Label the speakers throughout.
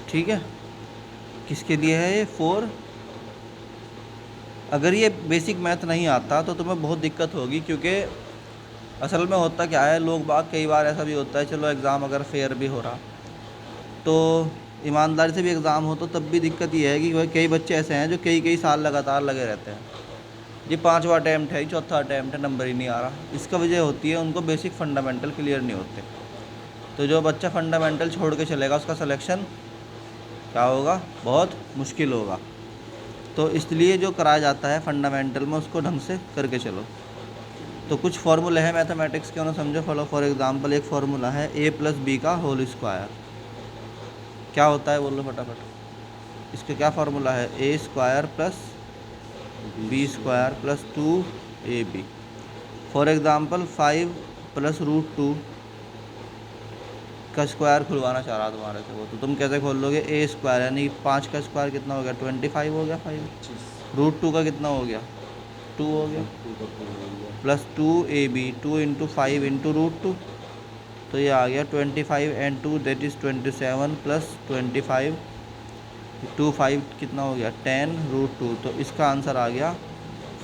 Speaker 1: ठीक है, किसके लिए है ये 4। अगर ये बेसिक मैथ नहीं आता तो तुम्हें बहुत दिक्कत होगी, क्योंकि असल में होता क्या है, लोग बाग कई बार ऐसा भी होता है, चलो एग्ज़ाम अगर फेयर भी हो रहा तो ईमानदारी से भी एग्ज़ाम हो तो तब भी दिक्कत ये है कि भाई कई बच्चे ऐसे हैं जो कई कई साल लगातार लगे रहते हैं। ये पांचवा अटैम्प्ट है, चौथा अटैम्प्ट है, नंबर ही नहीं आ रहा। इसका वजह होती है उनको बेसिक फंडामेंटल क्लियर नहीं होते। तो जो बच्चा फंडामेंटल छोड़ के चलेगा उसका सिलेक्शन क्या होगा, बहुत मुश्किल होगा। तो इसलिए जो कराया जाता है फंडामेंटल में उसको ढंग से करके चलो। तो कुछ फार्मूले हैं मैथमेटिक्स के, उन्हें समझो। फॉलो फॉर एग्जांपल, एक फार्मूला है a प्लस बी का होल स्क्वायर। क्या होता है बोलो फटाफट। इसका क्या फार्मूला है, A square plus B square plus 2ab। For example 5 plus root 2 का स्क्वायर खुलवाना चाह रहा तुम्हारे से वो, तो तुम कैसे खोल लोगे, ए स्क्वायर यानी 5 का स्क्वायर कितना हो गया, 25 हो गया, 5 रूट 2 का कितना हो गया, 2 हो गया, plus 2ab, 2 into 5 into root 2, तो ये आ गया 25 एंड 2 दैट इज़ 27 प्लस 25, 5 कितना हो गया 10 रूट 2। तो इसका आंसर आ गया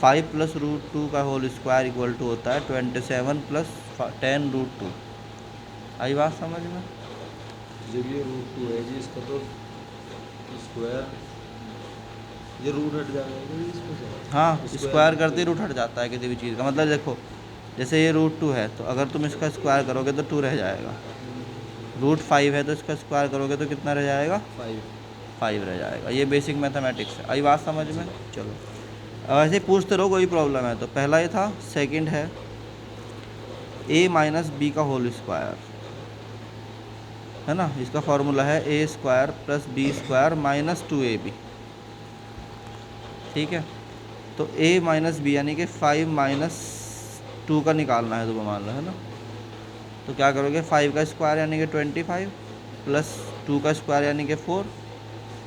Speaker 1: 5 प्लस रूट 2 का होल स्क्वायर इक्वल टू होता है 27 प्लस 10 रूट 2। आई बात समझ में।
Speaker 2: जब ये रूट 2 है जी, इसका तो स्क्वायर, ये रूट हट जाएगा जी इसमें से।
Speaker 1: हाँ, स्क्वायर करते ही रूट हट जाता है किसी भी चीज़ का। मतलब देखो, जैसे ये रूट 2 है तो अगर तुम इसका स्क्वायर करोगे तो 2 रह जाएगा। रूट 5 है तो इसका स्क्वायर करोगे तो कितना रह जाएगा, 5 रह जाएगा। ये बेसिक मैथमेटिक्स है। आई बात समझ में। चलो अब ऐसे पूछते रहो, कोई प्रॉब्लम है तो। पहला ये था। सेकंड है a माइनस बी का होल स्क्वायर, है ना। इसका फार्मूला है A square plus B square minus 2ab। ठीक है, तो a माइनस बी यानी कि 5 माइनस 2 का निकालना है तुम्हें, मान लो, है ना। तो क्या करोगे, 5 का स्क्वायर यानी कि 25 प्लस 2 का स्क्वायर यानी कि 4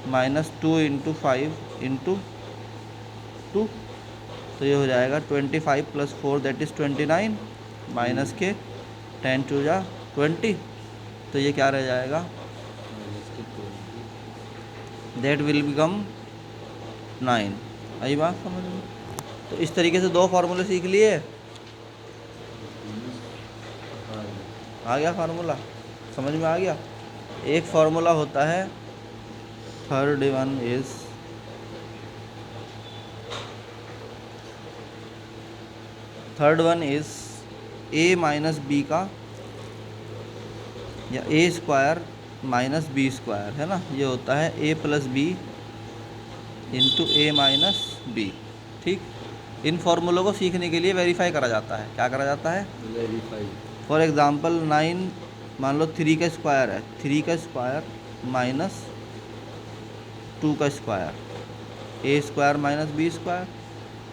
Speaker 1: माइनस 2 इंटू 5 इंटू 2, तो ये हो जाएगा 25 प्लस 4 दैट इज़ 29 माइनस के 10 टू जा 20, तो ये क्या रह जाएगा, दैट विल बिकम 9। आई बात समझ में। तो इस तरीके से 2 फार्मूले सीख लिए। आ गया फार्मूला, समझ में आ गया। एक फार्मूला होता है, third one is a minus B का, या a square minus B square, है ना। ये होता है a plus B into A minus B. ठीक, इन फार्मूलों को सीखने के लिए वेरीफाई करा जाता है। क्या करा जाता है,
Speaker 2: वेरीफाई।
Speaker 1: फॉर एग्ज़ाम्पल 9, मान लो 3 का स्क्वायर है, 3 का स्क्वायर माइनस 2 का स्क्वायर, ए स्क्वायर माइनस बी स्क्वायर,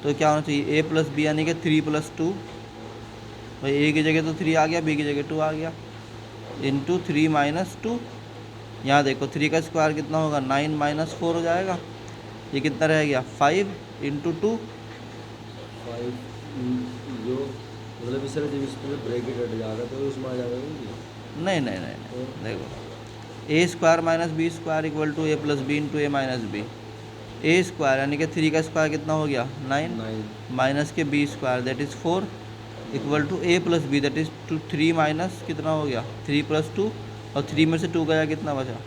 Speaker 1: तो क्या होना चाहिए, ए प्लस बी यानी कि 3 प्लस 2, भाई ए की जगह तो 3 आ गया, बी की जगह 2 आ गया, इंटू 3 माइनस 2। यहाँ देखो 3 का स्क्वायर कितना होगा, 9 माइनस 4 हो जाएगा। ये कितना रह गया, 5 इंटू 2।
Speaker 2: 5 जो मतलब इस तरह जब इसमें ब्रैकेट हट जाएगा तो उसमें आ जाएगा
Speaker 1: नहीं नहीं नहीं, देखो A square minus B square equal to A plus B into A minus B. A square यानी कि 3 का स्क्वायर कितना हो गया, 9 माइनस के B square that is 4 equal to A plus B that is 3 minus कितना हो गया, 3 प्लस 2, और 3 में से 2 गया, कितना बचा,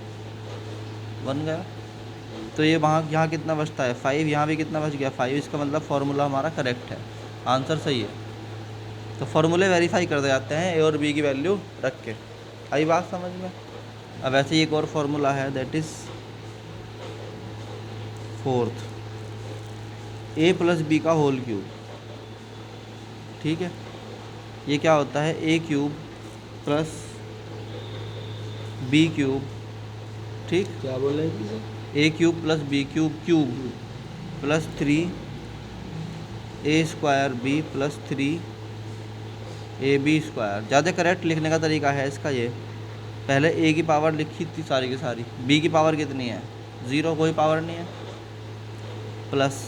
Speaker 1: 1 गया। तो ये वहाँ यहाँ कितना बचता है, 5, यहाँ भी कितना बच गया, 5। इसका मतलब फार्मूला हमारा करेक्ट है, आंसर सही है। तो फार्मूले वेरीफाई कर दे जाते हैं ए और बी की वैल्यू रख के। आई बात समझ में। अब ऐसे ही एक और फार्मूला है that is fourth, A plus B का होल क्यूब। ठीक है, ये क्या होता है, A cube plus B cube. ठीक,
Speaker 2: क्या बोल रहे हैं sir,
Speaker 1: A cube plus B cube cube plus 3 A square B plus 3 A B square. ज़्यादा करेक्ट लिखने का तरीका है इसका ये, पहले ए की पावर लिखी थी सारी की सारी, बी की पावर कितनी है, 0, कोई पावर नहीं है, प्लस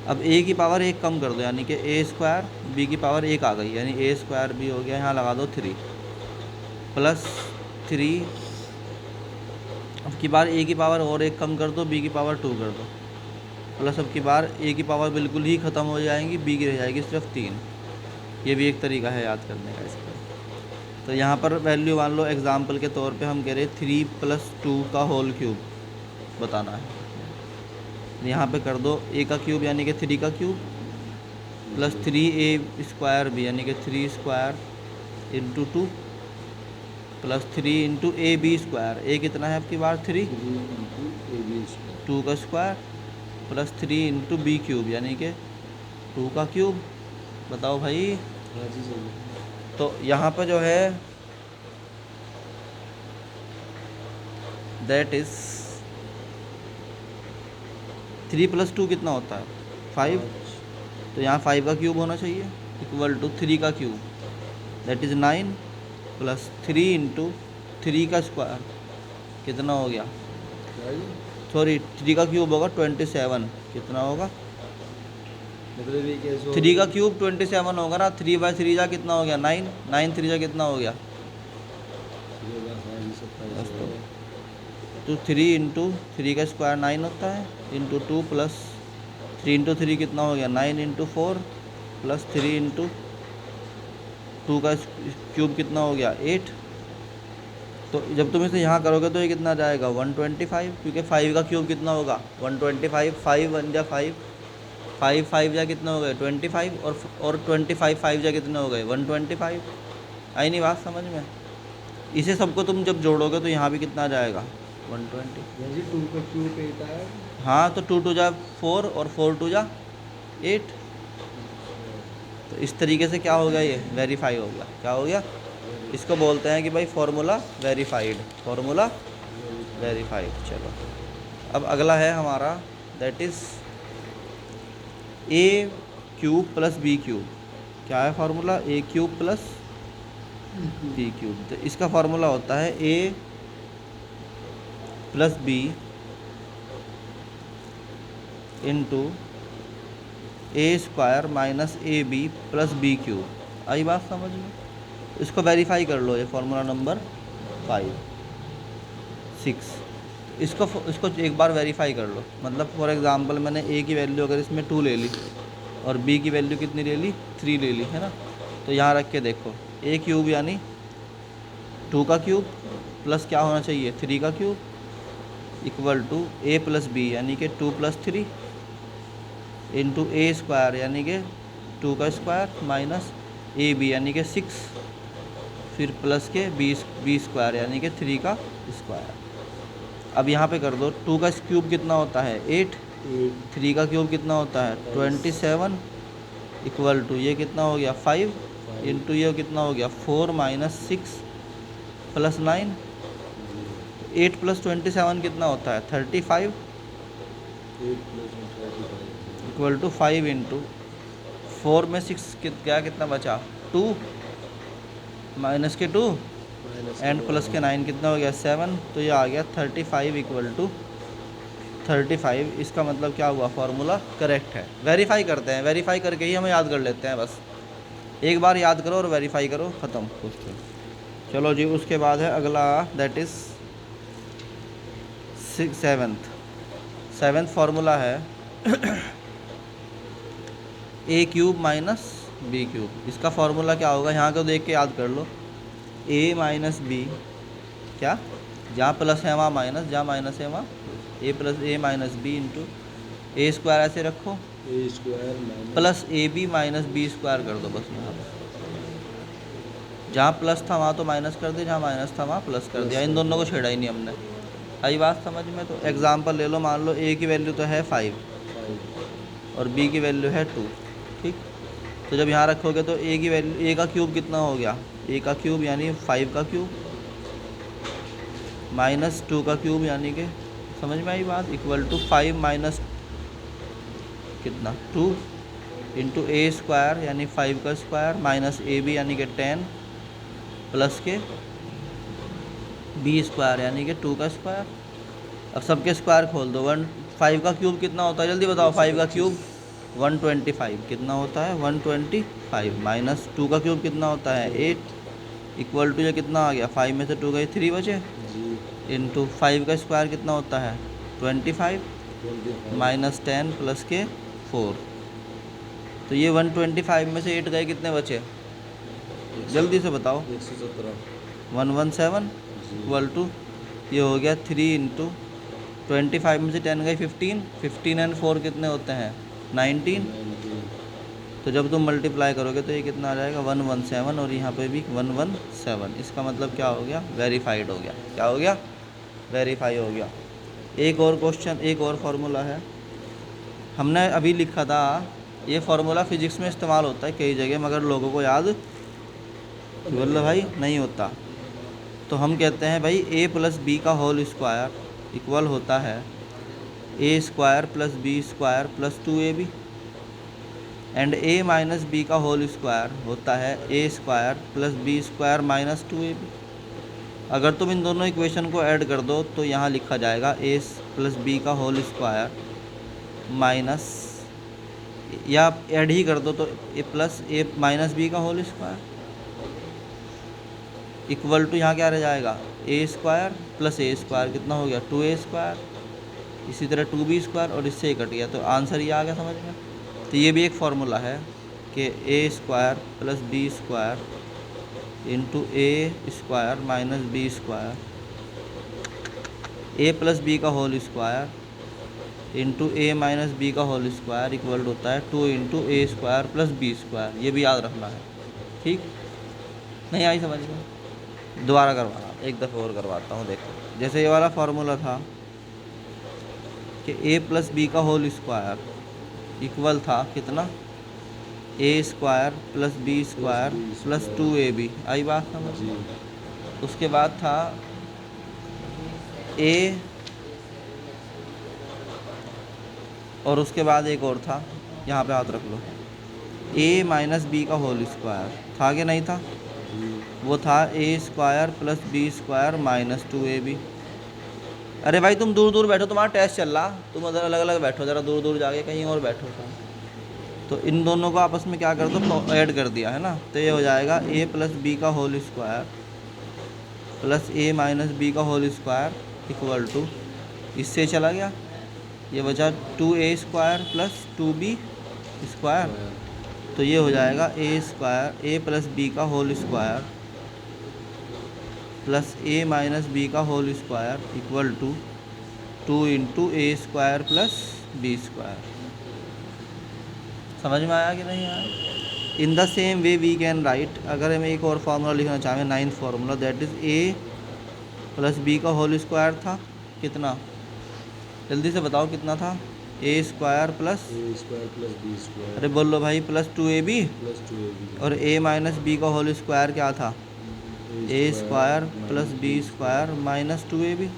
Speaker 1: अब ए की पावर 1 कम कर दो यानी कि ए स्क्वायर, बी की पावर 1 आ गई यानी ए स्क्वायर बी हो गया, यहाँ लगा दो 3 प्लस 3 अब की बार ए की पावर और एक कम कर दो, बी की पावर 2 कर दो, प्लस अब की बार ए की पावर बिल्कुल ही ख़त्म हो जाएंगी, बी की रह जाएगी सिर्फ 3। ये भी एक तरीका है याद करने का इसका। तो यहाँ पर वैल्यू मान लो एग्जाम्पल के तौर पे हम कह रहे 3 + 2 का होल क्यूब बताना है। यहाँ पे कर दो ए का क्यूब यानी कि 3 का क्यूब प्लस 3a² भी यानी कि 3² × 2 प्लस 3 × ab²। ए कितना है आपकी बार 3, 2 का स्क्वायर प्लस 3 × b³ यानी कि 2 का क्यूब। बताओ भाई।
Speaker 2: हाँ जी सही।
Speaker 1: तो यहाँ पर जो है दैट इज़ 3 + 2 कितना होता है 5। तो यहाँ 5 का क्यूब होना चाहिए इक्वल टू 3 का क्यूब दैट इज़ 9 प्लस 3 × 3 का स्क्वायर कितना हो गया, सॉरी 3 का क्यूब होगा 27। कितना होगा
Speaker 2: मतलब ये कैसे
Speaker 1: 3 का क्यूब 27 होगा ना। 3/3 जा कितना हो गया 9, 9 3 जा कितना हो गया तो 3 × 3 का स्क्वायर 9 होता है इंटू 2 प्लस 3 × 3 कितना हो गया 9 × 4 प्लस 3 × 2 का क्यूब कितना हो गया 8। तो जब तुम इसे यहाँ करोगे तो ये कितना जाएगा 125, क्योंकि 5 का क्यूब कितना होगा 125। 5 1 जा 5, 5 5 जा कितना हो गए 25 और 25 5 जा कितने हो गए 125। आई नहीं बात समझ में। इसे सबको तुम जब जोड़ोगे तो यहाँ भी कितना आ जाएगा 120।
Speaker 2: जी 2 का क्यूब 8 आया।
Speaker 1: हाँ तो 2 2 जा 4 और 4 2 जा 8। तो इस तरीके से क्या हो गया ये वेरीफाई हो गया। क्या हो गया, इसको बोलते हैं कि भाई फार्मूला वेरीफाइड, फार्मूला वेरीफाइड। चलो अब अगला है हमारा दैट इज़ a³ + b³। क्या है फार्मूला a³ + b³। तो इसका फार्मूला होता है a + b × a² - ab + b³। आई बात समझ में। इसको वेरीफाई कर लो, ये फार्मूला नंबर 6। इसको एक बार वेरीफाई कर लो। मतलब फॉर एग्जांपल मैंने a की वैल्यू अगर इसमें 2 ले ली और b की वैल्यू कितनी ले ली 3 ले ली है ना। तो यहाँ रख के देखो a³ यानी 2 का क्यूब प्लस क्या होना चाहिए 3 का cube equal to a + b यानी कि 2 + 3 इंटू a² यानी कि 2 का स्क्वायर माइनस ab यानी कि 6 फिर प्लस के b² यानी कि 3 का स्क्वायर। अब यहाँ पे कर दो 2 का क्यूब कितना होता है 8, 3 का क्यूब कितना होता है 27 इक्वल टू ये कितना हो गया 5 इंटू ये कितना हो गया 4 - 6 + 9। 8 + 27 कितना होता है 35 इक्वल टू 5 इंटू 4 में 6 क्या कितना बचा 2 माइनस के 2 एंड प्लस के 9 कितना हो गया 7। तो ये आ गया 35 इक्वल टू 35। इसका मतलब क्या हुआ फार्मूला करेक्ट है। वेरीफाई करते हैं, वेरीफाई करके ही हम याद कर लेते हैं। बस एक बार याद करो और वेरीफाई करो, ख़त्म पूछते। चलो जी उसके बाद है अगला दैट इज़ 7th फार्मूला है a³ - b³। इसका फार्मूला क्या होगा यहाँ को देख के याद कर लो a - b क्या जहाँ प्लस है वहाँ माइनस, जहाँ माइनस है वहाँ a + b इंटू a² ऐसे रखो
Speaker 2: a²
Speaker 1: प्लस ab - b² कर दो बस। यहाँ पर जहाँ प्लस था वहाँ तो माइनस कर दे, जहाँ माइनस था वहाँ प्लस कर दिया। इन दोनों को छेड़ा ही नहीं हमने। आई बात समझ में। तो एग्जांपल ले लो, मान लो a की वैल्यू तो है 5 और b की वैल्यू है 2, ठीक। तो जब यहाँ रखोगे तो a की वैल्यू a का क्यूब कितना हो गया a का क्यूब यानी 5 का क्यूब माइनस 2 का क्यूब यानी कि समझ में आई बात इक्वल टू 5 माइनस कितना 2 इंटू a² यानी 5 का स्क्वायर माइनस ab यानी कि 10 प्लस के b² यानी कि 2 का स्क्वायर। अब सबके स्क्वायर खोल दो। 5 का क्यूब कितना होता है जल्दी बताओ। 5 का क्यूब 125 कितना होता है 125 माइनस 2 का क्यूब कितना होता है 8 इक्वल टू ये कितना आ गया 5 में से 2 गए 3 बचे
Speaker 2: जी
Speaker 1: इंटू 5 का स्क्वायर कितना होता है 25 माइनस 10 प्लस के 4। तो ये 125 में से 8 गए, कितने बचे? जल्दी से बताओ।
Speaker 2: 117
Speaker 1: 117 इक्वल टू, ये हो गया 3 इंटू 25 में से 10 गए 15, 15 एंड 4 कितने होते हैं 19। तो जब तुम मल्टीप्लाई करोगे तो ये कितना आ जाएगा 117 और यहाँ पे भी 117। इसका मतलब क्या हो गया? वेरीफाइड हो गया। क्या हो गया? वेरीफाई हो गया। एक और क्वेश्चन, एक और फार्मूला है, हमने अभी लिखा था। ये फार्मूला फिजिक्स में इस्तेमाल होता है कई जगह, मगर लोगों को याद बोल भाई नहीं होता। तो हम कहते हैं भाई a प्लस बी का होल स्क्वायर इक्वल होता है a square plus B square plus 2ab, and a minus B का होल स्क्वायर होता है a square plus B square minus 2ab। अगर तुम इन दोनों इक्वेशन को ऐड कर दो तो यहाँ लिखा जाएगा a प्लस बी का होल स्क्वायर माइनस, या ऐड ही कर दो तो a plus a minus B का होल स्क्वायर इक्वल टू, यहाँ क्या रह जाएगा a square plus a square कितना हो गया 2a स्क्वायर, इसी तरह 2b स्क्वायर, और इससे ही कट गया। तो आंसर ये आ गया समझ में। तो ये भी एक फार्मूला है कि a square plus B square into a square minus B square, a plus B का whole square into a minus B का होल स्क्वायर इक्वल होता है 2 into a square plus B square. ये भी याद रखना है, ठीक? नहीं आई समझ में? दोबारा करवाना, एक दफ़ा और करवाता हूँ। देखो, जैसे ये वाला फार्मूला था कि a प्लस बी का होल स्क्वायर इक्वल था कितना a square plus B square plus 2ab। आई बात समझ? उसके बाद था a, और उसके बाद एक और था, यहाँ पे हाथ रख लो, a माइनस बी का होल स्क्वायर था कि नहीं था? वो था a square plus B square minus 2ab। अरे भाई तुम दूर दूर बैठो, तुम्हारा टेस्ट चल रहा, तुम उधर अलग अलग बैठो, ज़रा दूर दूर जाके कहीं और बैठो तुम। तो इन दोनों को आपस में क्या कर दो, ऐड कर दिया है ना। तो ये हो जाएगा a प्लस बी का whole square plus a minus B का होल स्क्वायर इक्वल टू, इससे चला गया, ये बचा 2a square plus 2b square. तो ये हो जाएगा a square a plus B का whole square plus a minus B का whole square equal to 2 into a square plus B square. समझ में आया कि नहीं आया? In the same way we can write, अगर हमें एक और फार्मूला लिखना चाहें, 9th formula, that is a plus B का होल स्क्वायर था कितना, जल्दी से बताओ कितना था? a square plus
Speaker 2: B square,
Speaker 1: अरे बोलो भाई, प्लस 2ab,
Speaker 2: प्लस 2ab,
Speaker 1: और a माइनस बी का होल स्क्वायर क्या था? a square plus B square minus 2ab।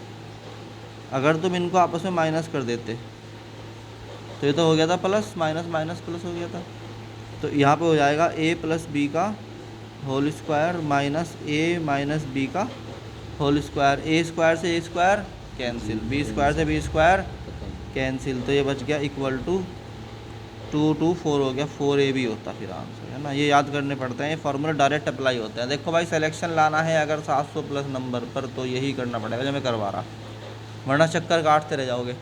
Speaker 1: अगर तुम इनको आपस में माइनस कर देते तो ये तो हो गया था प्लस, माइनस माइनस प्लस हो गया था। तो यहाँ पे हो जाएगा a प्लस बी का whole square minus a minus B का होल स्क्वायर। a स्क्वायर से a square cancel, b square से b स्क्वायर कैंसिल, तो ये बच गया इक्वल टू 2 2 4 हो गया, 4ab होता फिर आंसर, है ना। ये याद करने पड़ते हैं, ये फार्मूला डायरेक्ट अप्लाई होते हैं। देखो भाई, सिलेक्शन लाना है अगर 700 प्लस नंबर पर तो यही करना पड़ेगा जो मैं करवा रहा, वरना चक्कर काटते रह जाओगे।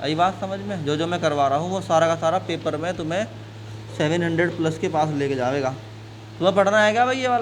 Speaker 1: आई बात समझ में? जो मैं करवा रहा हूँ वो सारा का सारा पेपर में तुम्हें 700 प्लस के पास लेके जाएगा। तुम्हें पढ़ना है क्या भाई ये वाला?